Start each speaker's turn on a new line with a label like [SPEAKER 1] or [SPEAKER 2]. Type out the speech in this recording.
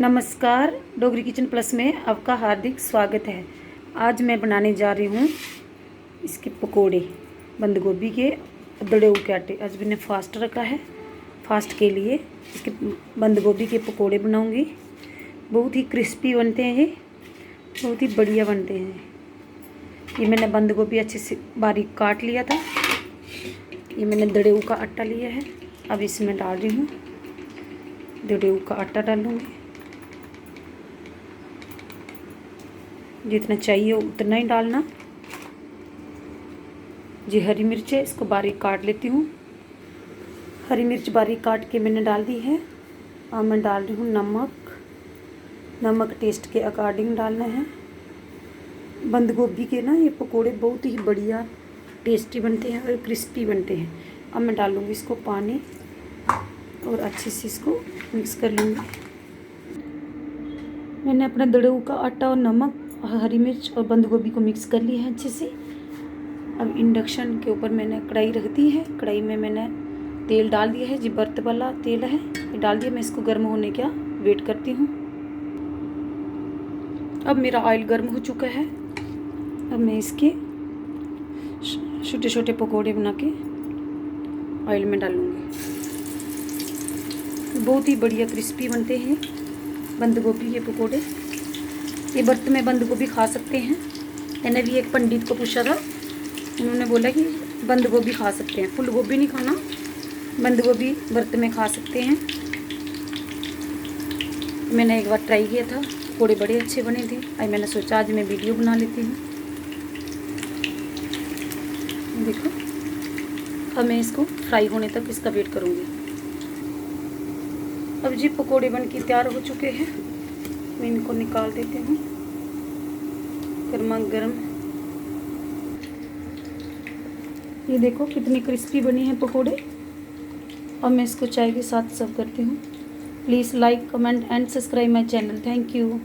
[SPEAKER 1] नमस्कार, Dogri kitchen plus में आपका हार्दिक स्वागत है। आज मैं बनाने जा रही हूँ इसके पकोड़े, बंद गोभी के दड़ेऊ के आटे। आज मैंने फास्ट रखा है, फास्ट के लिए इसके बंद गोभी के पकोड़े बनाऊँगी। बहुत ही क्रिस्पी बनते हैं ये, बहुत ही बढ़िया बनते हैं। ये मैंने बंद गोभी अच्छे से बारीक काट लिया था। ये मैंने दड़ेऊ का आटा लिया है। अब इसमें डाल रही हूँ, दड़ेऊ का आटा डालूँगी। जितना चाहिए उतना ही डालना। जी हरी मिर्च है, इसको बारीक काट लेती हूँ। हरी मिर्च बारीक काट के मैंने डाल दी है। और मैं डाल रही हूँ नमक टेस्ट के अकॉर्डिंग डालना है। बंद गोभी के ना ये पकोड़े बहुत ही बढ़िया टेस्टी बनते हैं और क्रिस्पी बनते हैं। अब मैं डालूँगी इसको पानी और अच्छे से इसको मिक्स कर लूँगी। मैंने अपना दड़ेऊ का आटा और नमक, हरी मिर्च और बंद गोभी को मिक्स कर लिया है अच्छे से। अब इंडक्शन के ऊपर मैंने कढ़ाई रख दी है। कढ़ाई में मैंने तेल डाल दिया है, जी बर्त वाला तेल है, ये डाल दिया। मैं इसको गर्म होने का वेट करती हूँ। अब मेरा ऑयल गर्म हो चुका है। अब मैं इसके छोटे छोटे पकोड़े बना के ऑयल में डालूँगी। बहुत ही बढ़िया क्रिस्पी बनते हैं बंद गोभी के पकोड़े। ये व्रत में बंद गोभी खा सकते हैं। मैंने भी एक पंडित को पूछा था, उन्होंने बोला कि बंद गोभी खा सकते हैं, फूल गोभी नहीं खाना, बंद गोभी व्रत में खा सकते हैं। मैंने एक बार ट्राई किया था, पकोड़े बड़े अच्छे बने थे। आज मैंने सोचा आज मैं वीडियो बना लेती हूँ। देखो, अब मैं इसको फ्राई होने तक इसका वेट करूँगी। अब जी पकोड़े बन के तैयार हो चुके हैं। मैं इनको निकाल देती हूँ। गर्मा गर्म ये देखो कितनी क्रिस्पी बनी है पकोड़े। और मैं इसको चाय के साथ सर्व करती हूँ। Please like, comment and subscribe my channel. Thank you.